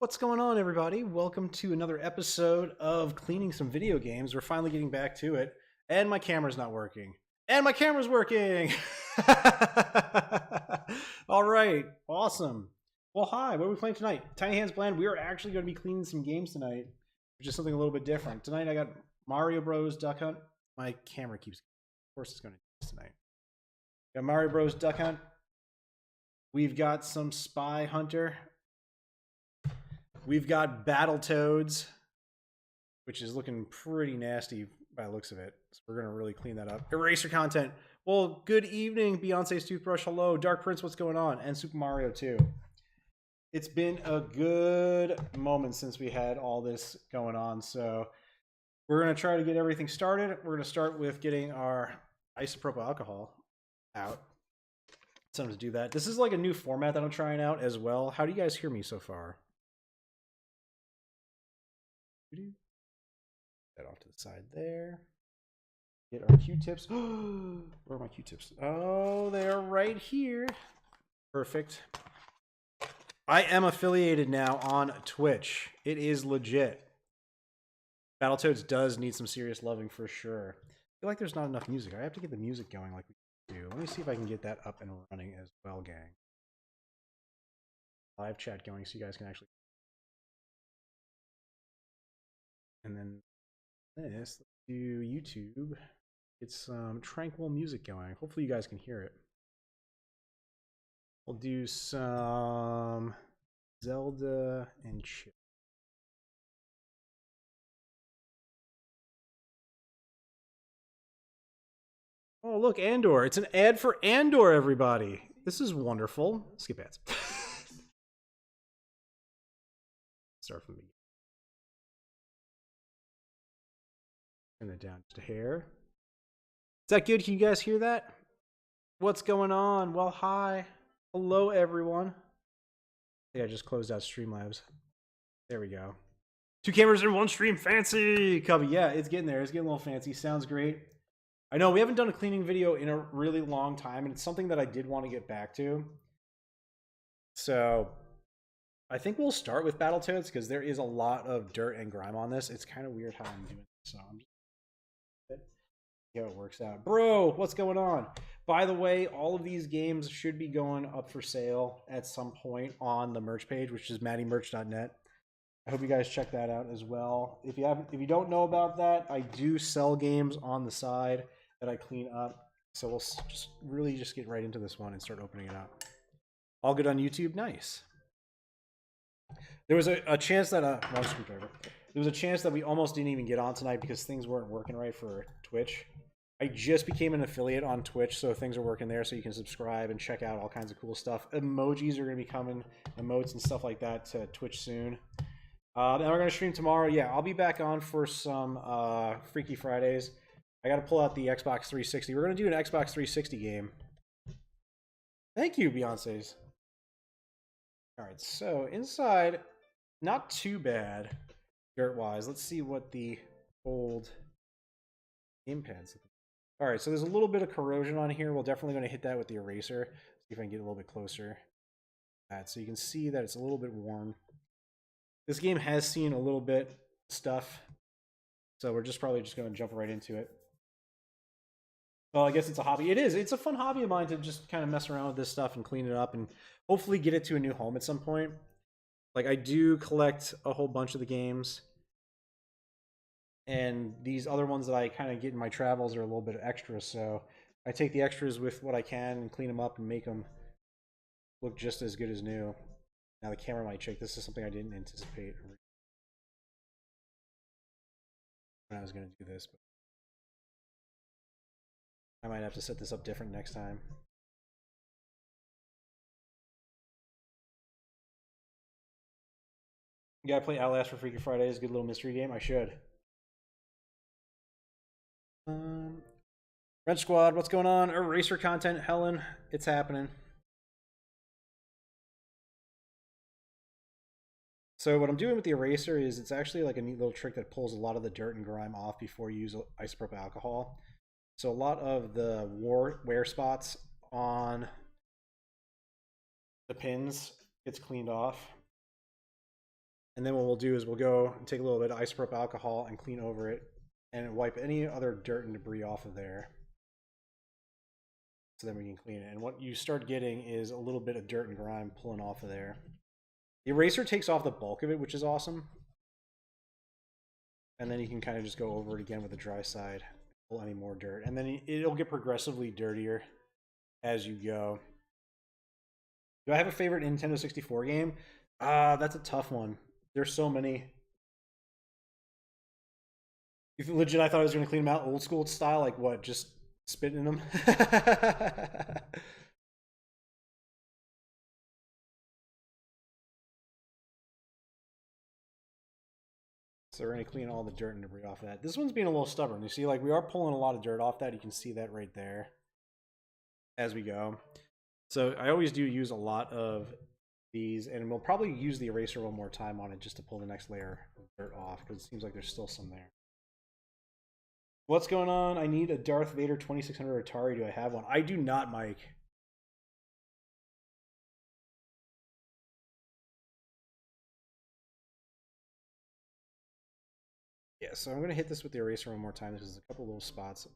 What's going on, everybody? Welcome to another episode of Cleaning Some Video Games. We're finally getting back to it. And my camera's not working. And my camera's working! All right, awesome. Well, hi, what are we playing tonight? Tiny Hands Bland. We are actually going to be cleaning some games tonight, which is something a little bit different. Tonight I got Mario Bros. Duck Hunt. My camera keeps... Of course it's going to do this tonight. Got Mario Bros. Duck Hunt. We've got some Spy Hunter. We've got Battletoads, which is looking pretty nasty by the looks of it. So we're going to really clean that up. Eraser content. Well, good evening, Beyonce's Toothbrush. Hello. Dark Prince, what's going on? And Super Mario 2. It's been a good moment since we had all this going on. So we're going to try to get everything started. We're going to start with getting our isopropyl alcohol out. Something to do that. This is like a new format that I'm trying out as well. How do you guys hear me so far? That off to the side there. Get our Q-tips. Where are my Q-tips? Oh, they're right here. Perfect. I am affiliated now on Twitch. It is legit. Battletoads does need some serious loving for sure. I feel like there's not enough music. I have to get the music going like we do. Let me see if I can get that up and running as well, gang. Live chat going so you guys can actually... And then this, let's do YouTube. Get some tranquil music going. Hopefully you guys can hear it. We'll do some Zelda and chill. Oh, look, Andor. It's an ad for Andor, everybody. This is wonderful. Skip ads. Start from the beginning. Turn it down just a hair. Is that good? Can you guys hear that? What's going on? Well, hi. Hello, everyone. I think I just closed out Streamlabs. There we go. 2 cameras in 1 stream. Fancy, Cubby. Yeah, it's getting there. It's getting a little fancy. Sounds great. I know we haven't done a cleaning video in a really long time, and it's something that I did want to get back to. So I think we'll start with Battletoads because there is a lot of dirt and grime on this. It's kind of weird how I'm doing this, so I'm just see how it works out. Bro, what's going on? By the way, all of these games should be going up for sale at some point on the merch page, which is mattymerch.net. I hope you guys check that out as well. If you don't know about that, I do sell games on the side that I clean up. So we'll just get right into this one and start opening it up. All good on YouTube? Nice. There was a chance that wrong screwdriver. There was a chance that we almost didn't even get on tonight because things weren't working right for Twitch. I just became an affiliate on Twitch, so things are working there, so you can subscribe and check out all kinds of cool stuff. Emojis are going to be coming, emotes and stuff like that to Twitch soon. And we're going to stream tomorrow. Yeah, I'll be back on for some Freaky Fridays. I got to pull out the Xbox 360. We're going to do an Xbox 360 game. Thank you, Beyonce's. All right, so inside, not too bad dirt-wise. Let's see what the old gamepads. All right, so there's a little bit of corrosion on here. We're definitely going to hit that with the eraser. See if I can get a little bit closer. So you can see that it's a little bit worn. This game has seen a little bit stuff, so we're probably just going to jump right into it. Well, I guess it's a hobby. It is. It's a fun hobby of mine to just kind of mess around with this stuff and clean it up and hopefully get it to a new home at some point. Like, I do collect a whole bunch of the games, and these other ones that I kind of get in my travels are a little bit extra, so I take the extras with what I can and clean them up and make them look just as good as new. Now the camera might shake. This is something I didn't anticipate when I was going to do this, but I might have to set this up different next time. You gotta play Outlast for Freaky Fridays. Good little mystery game. I should. Red Squad, what's going on? Eraser content, Helen. It's happening. So what I'm doing with the eraser is it's actually like a neat little trick that pulls a lot of the dirt and grime off before you use isopropyl alcohol. So a lot of the wear spots on the pins gets cleaned off. And then what we'll do is we'll go and take a little bit of isopropyl alcohol and clean over it and wipe any other dirt and debris off of there. So then we can clean it. And what you start getting is a little bit of dirt and grime pulling off of there. The eraser takes off the bulk of it, which is awesome. And then you can kind of just go over it again with the dry side, pull any more dirt. And then it'll get progressively dirtier as you go. Do I have a favorite Nintendo 64 game? That's a tough one. There's so many. If legit, I thought I was going to clean them out old school style, like what? Just spitting in them? So we're going to clean all the dirt and debris off of that. This one's being a little stubborn. You see, like we are pulling a lot of dirt off that. You can see that right there as we go. So I always do use a lot of these, and we'll probably use the eraser one more time on it just to pull the next layer of dirt off, because it seems like there's still some there. What's going on? I need a Darth Vader 2600 Atari. Do I have one? I do not, Mike. Yeah, so I'm going to hit this with the eraser one more time. This is a couple little spots.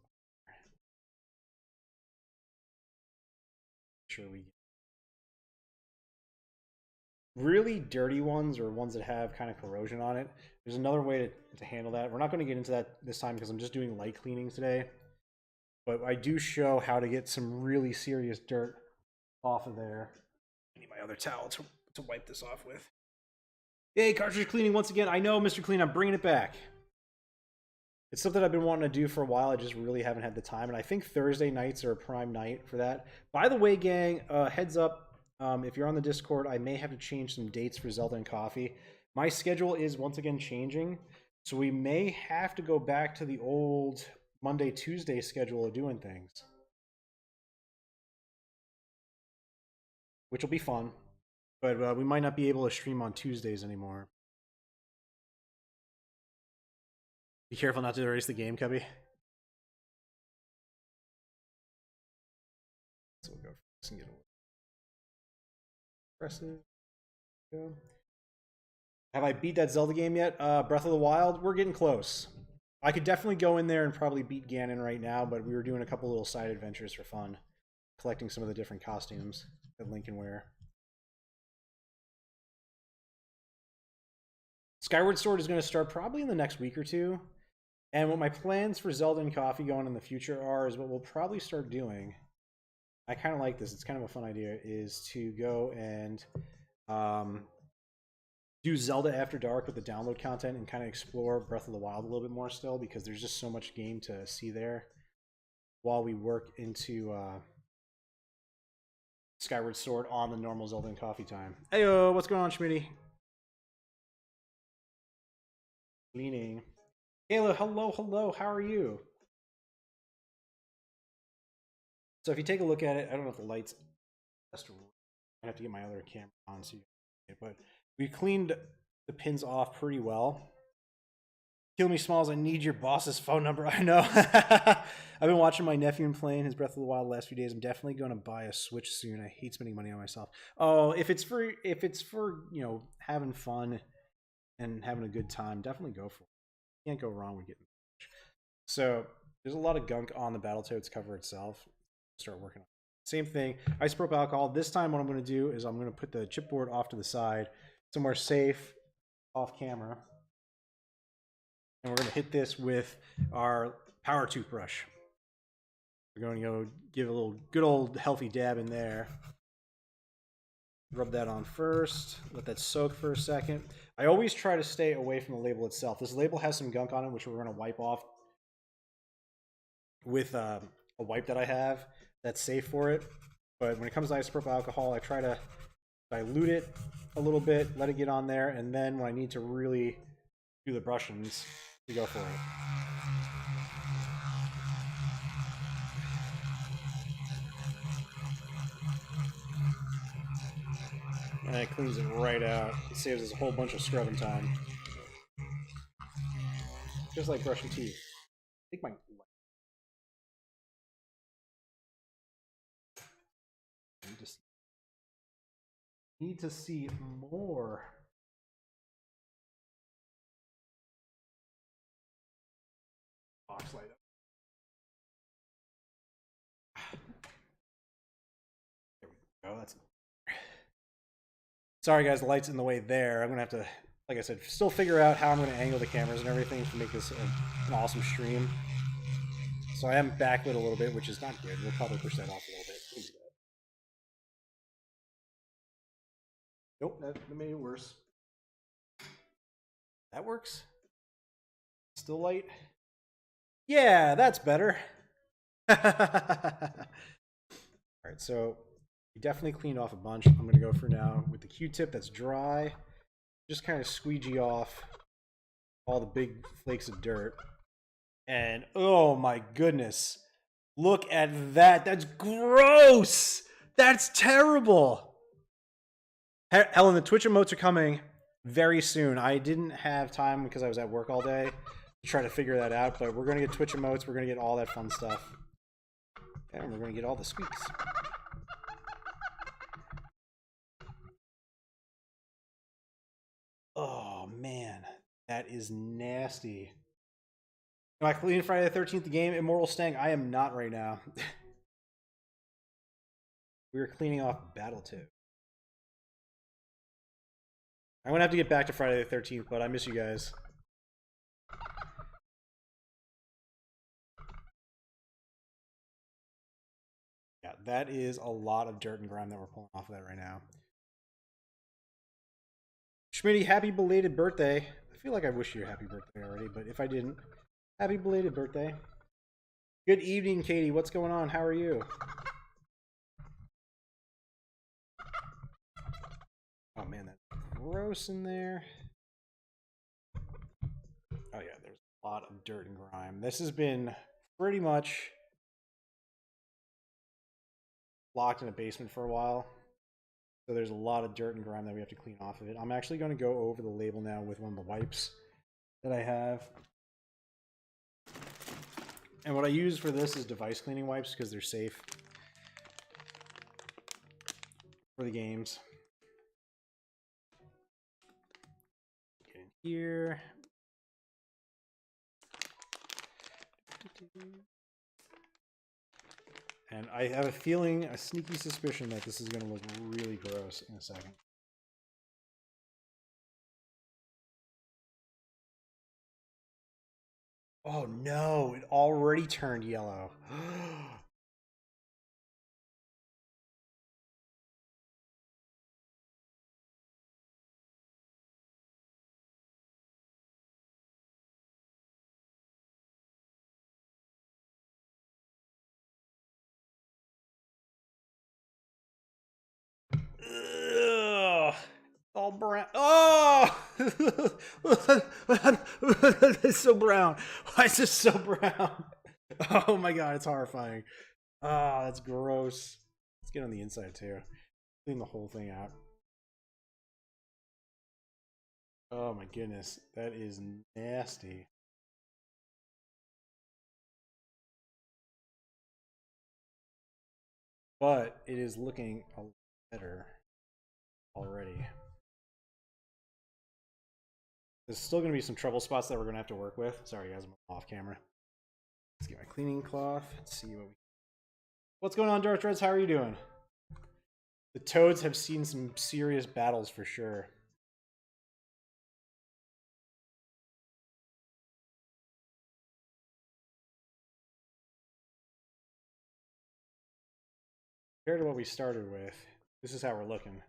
Sure we get really dirty ones, or ones that have kind of corrosion on it. There's another way to handle that. We're not going to get into that this time because I'm just doing light cleaning today. But I do show how to get some really serious dirt off of there. I need my other towel to wipe this off with. Yay, cartridge cleaning once again. I know, Mr. Clean, I'm bringing it back. It's something I've been wanting to do for a while. I just really haven't had the time. And I think Thursday nights are a prime night for that. By the way, gang, heads up. If you're on the Discord, I may have to change some dates for Zelda and Coffee. My schedule is once again changing. So we may have to go back to the old Monday, Tuesday schedule of doing things. Which will be fun. But we might not be able to stream on Tuesdays anymore. Be careful not to erase the game, Cubby. So we'll go for this and get away. Impressive. Go. Have I beat that Zelda game yet? Breath of the Wild? We're getting close. I could definitely go in there and probably beat Ganon right now, but we were doing a couple little side adventures for fun. Collecting some of the different costumes that Link can wear. Skyward Sword is going to start probably in the next week or two. And what my plans for Zelda and Coffee going in the future are is what we'll probably start doing. I kind of like this. It's kind of a fun idea, is to go and do Zelda After Dark with the download content and kind of explore Breath of the Wild a little bit more still, because there's just so much game to see there while we work into Skyward Sword on the normal Zelda and Coffee time. Heyo, what's going on, Schmitty? Leaning. Kayla, hello, hello, how are you? So if you take a look at it, I don't know if the light's best. I have to get my other camera on so you can see it, but we cleaned the pins off pretty well. Kill me, Smalls. I need your boss's phone number. I know. I've been watching my nephew and playing his Breath of the Wild the last few days. I'm definitely going to buy a Switch soon. I hate spending money on myself. Oh, if it's for you know, having fun and having a good time, definitely go for it. Can't go wrong with getting the Switch. So there's a lot of gunk on the Battletoads cover itself. Start working on it. Same thing. Isopropyl alcohol. This time, what I'm going to do is I'm going to put the chipboard off to the side, somewhere safe, off camera. And we're going to hit this with our power toothbrush. We're going to go give a little good old healthy dab in there. Rub that on first. Let that soak for a second. I always try to stay away from the label itself. This label has some gunk on it, which we're going to wipe off with a wipe that I have that's safe for it. But when it comes to isopropyl alcohol, I try to dilute it a little bit, let it get on there, and then when I need to really do the brushings, we go for it. And it cleans it right out. It saves us a whole bunch of scrubbing time. Just like brushing teeth. I think my need to see more. Oh, that's... Sorry guys, the light's in the way there. I'm gonna have to, like I said, still figure out how I'm gonna angle the cameras and everything to make this an awesome stream. So I am backlit a little bit, which is not good. We'll probably push that off a little bit. Nope, that made it worse. That works. Still light. Yeah, that's better. All right, so we definitely cleaned off a bunch. I'm gonna go for now with the Q-tip that's dry. Just kind of squeegee off all the big flakes of dirt. And oh my goodness, look at that. That's gross. That's terrible. Helen, the Twitch emotes are coming very soon. I didn't have time because I was at work all day to try to figure that out, but we're going to get Twitch emotes. We're going to get all that fun stuff. And we're going to get all the squeaks. Oh, man. That is nasty. Am I clean Friday the 13th the game? Immortal Stang, I am not right now. We were cleaning off Battle 2. I'm going to have to get back to Friday the 13th, but I miss you guys. Yeah, that is a lot of dirt and grime that we're pulling off of that right now. Schmitty, happy belated birthday. I feel like I wish you a happy birthday already, but if I didn't, happy belated birthday. Good evening, Katie. What's going on? How are you? Oh man, that's gross in there. Oh yeah, there's a lot of dirt and grime. This has been pretty much locked in a basement for a while. So there's a lot of dirt and grime that we have to clean off of it. I'm actually going to go over the label now with one of the wipes that I have. And what I use for this is device cleaning wipes because they're safe for the games. Get in here. And I have a feeling, a sneaky suspicion that this is going to look really gross in a second. Oh no, it already turned yellow. Ugh. All brown. Oh! It's so brown. Why is this so brown? Oh my god, it's horrifying. Ah, that's gross. Let's get on the inside too. Clean the whole thing out. Oh my goodness, that is nasty. But it is looking a lot better already. There's still going to be some trouble spots that we're going to have to work with. Sorry guys, I'm off camera. Let's get my cleaning cloth. Let's see what's going on, Darth Dreads. How are you doing? The Toads have seen some serious battles for sure. Compared to what we started with, this is how we're looking.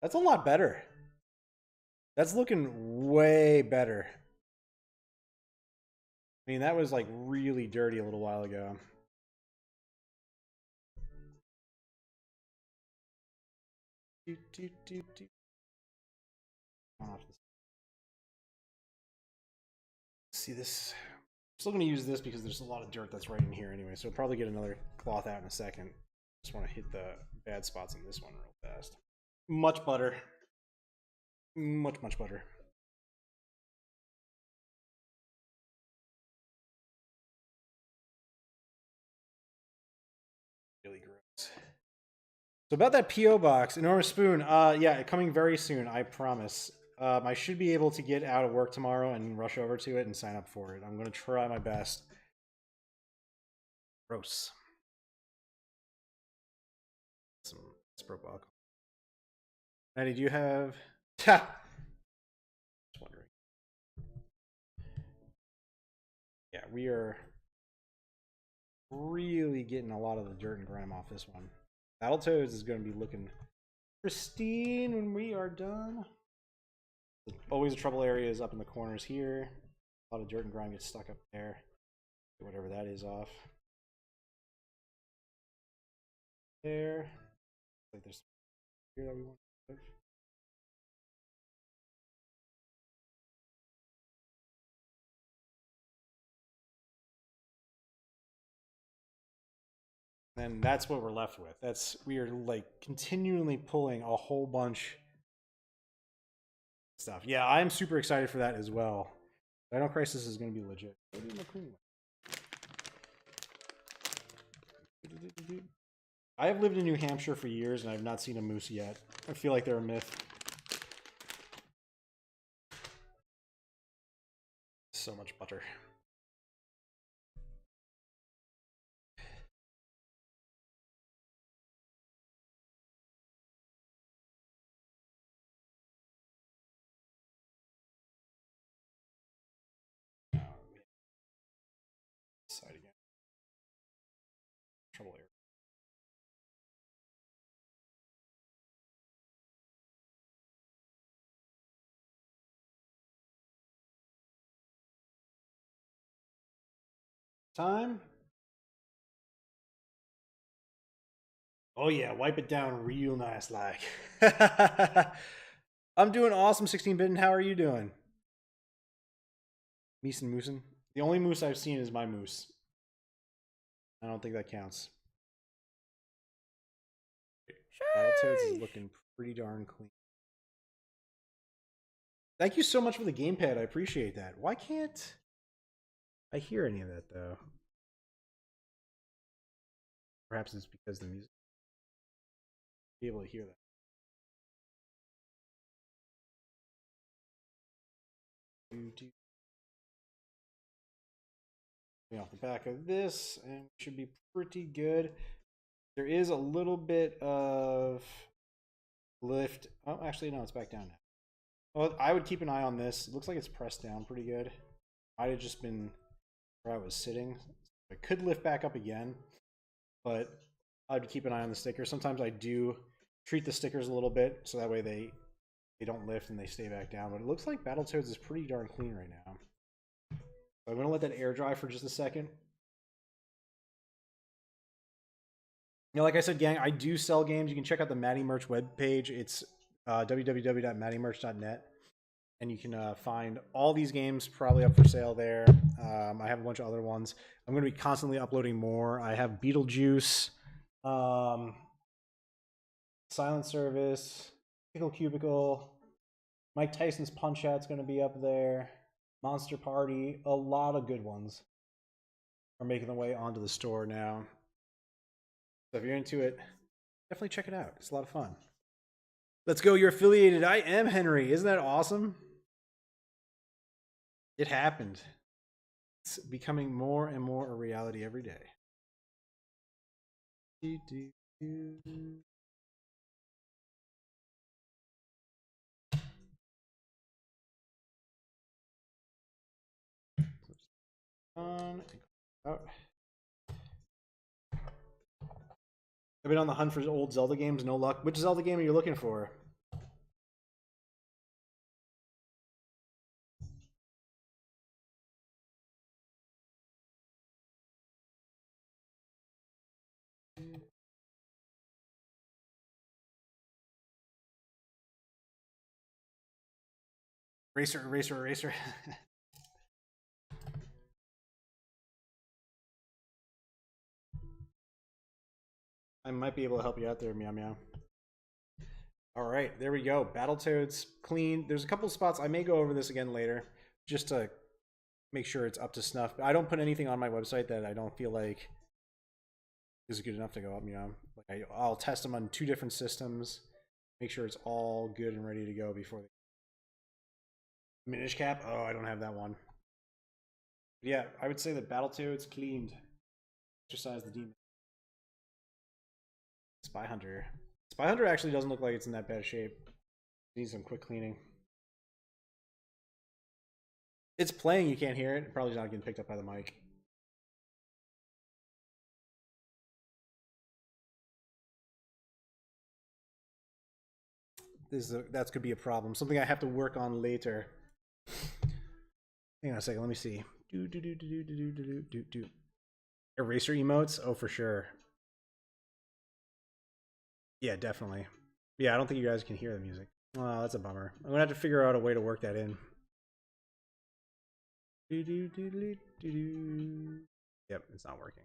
That's a lot better. That's looking way better. I mean, that was like really dirty a little while ago. See this? I'm still going to use this because there's a lot of dirt that's right in here anyway, so I'll probably get another cloth out in a second. Just want to hit the bad spots on this one real fast. Much better. Much better. Really gross. So about that P.O. box, Enormous Spoon, yeah, coming very soon, I promise. I should be able to get out of work tomorrow and rush over to it and sign up for it. I'm going to try my best. Gross. Some profile. Maddie, do you have? Just wondering. Yeah, we are really getting a lot of the dirt and grime off this one. Battletoads is going to be looking pristine when we are done. Always a trouble area is up in the corners here. A lot of dirt and grime gets stuck up there. Get whatever that is off. There. Like there's here that we want to put. And that's what we're left with. We are like continually pulling a whole bunch of stuff. Yeah, I'm super excited for that as well. Dino Crisis is going to be legit. I have lived in New Hampshire for years and I have not seen a moose yet. I feel like they're a myth. So much butter. Side again. Trouble area. Time. Oh yeah, wipe it down real nice like. I'm doing awesome, 16-bit, and how are you doing? Meese and Moosin. The only moose I've seen is my moose. I don't think that counts. Battletoads is looking pretty darn clean. Thank you so much for the gamepad. I appreciate that. Why can't I hear any of that though? Perhaps it's because the music. Be able to hear that. Off the back of this, and we should be pretty good. There is a little bit of lift. Oh, actually, no, it's back down now. Well, I would keep an eye on this. It looks like it's pressed down pretty good. Might have just been where I was sitting. I could lift back up again, but I'd keep an eye on the stickers. Sometimes I do treat the stickers a little bit so that way they don't lift and they stay back down. But it looks like Battletoads is pretty darn clean right now. So I'm going to let that air dry for just a second. You know, like I said, gang, I do sell games. You can check out the Matty Merch webpage. It's www.mattymerch.net. And you can find all these games probably up for sale there. I have a bunch of other ones. I'm going to be constantly uploading more. I have Beetlejuice, Silent Service, Pickle Cubicle, Mike Tyson's Punch Out's going to be up there, Monster Party, a lot of good ones are making their way onto the store now. So if you're into it, definitely check it out. It's a lot of fun. Let's go, you're affiliated. I am Henry. Isn't that awesome? It happened. It's becoming more and more a reality every day. Oh. I've been on the hunt for old Zelda games, no luck. Which Zelda game are you looking for? Racer. I might be able to help you out there, Meow Meow. All right, there we go. Battletoads clean. There's a couple spots. I may go over this again later just to make sure it's up to snuff. I don't put anything on my website that I don't feel like is good enough to go up. You know, like I'll test them on 2 different systems, make sure it's all good and ready to go before they... Minish Cap. Oh, I don't have that one. Yeah, I would say that Battletoads cleaned. Exercise the demon. Spy Hunter. 500 actually doesn't look like it's in that bad shape. Needs some quick cleaning. It's playing, you can't hear it. It probably not getting picked up by the mic. That could be a problem. Something I have to work on later. Hang on a second, let me see. Eraser emotes? Oh, for sure. Yeah, definitely. Yeah, I don't think you guys can hear the music. Oh, that's a bummer. I'm gonna have to figure out a way to work that in. Yep, it's not working.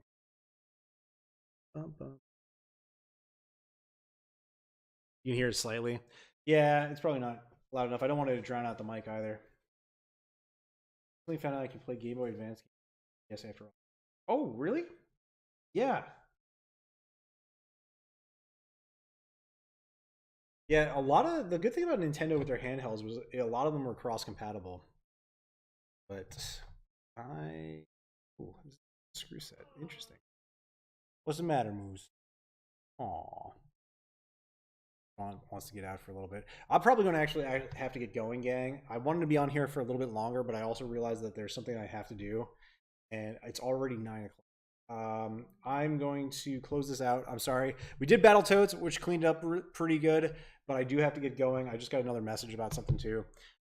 You can hear it slightly. Yeah, it's probably not loud enough. I don't want it to drown out the mic either. I really found out I can play Game Boy Advance. Yes, after all. Oh, really? Yeah. Yeah, a lot of the good thing about Nintendo with their handhelds was a lot of them were cross-compatible. But ooh, screw set. Interesting. What's the matter, Moose? Aw. Wants to get out for a little bit. I'm probably going to actually have to get going, gang. I wanted to be on here for a little bit longer, but I also realized that there's something I have to do, and it's already 9 o'clock. I'm going to close this out. I'm sorry. We did Battletoads, which cleaned up pretty good, but I do have to get going. I just got another message about something too.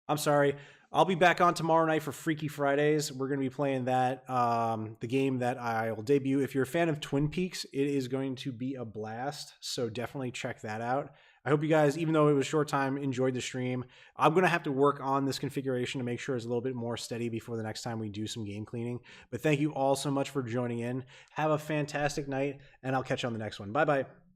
I'm sorry. I'll be back on tomorrow night for Freaky Fridays. We're going to be playing that, the game that I will debut. If you're a fan of Twin Peaks, it is going to be a blast. So definitely check that out. I hope you guys, even though it was a short time, enjoyed the stream. I'm going to have to work on this configuration to make sure it's a little bit more steady before the next time we do some game cleaning. But thank you all so much for joining in. Have a fantastic night, and I'll catch you on the next one. Bye-bye.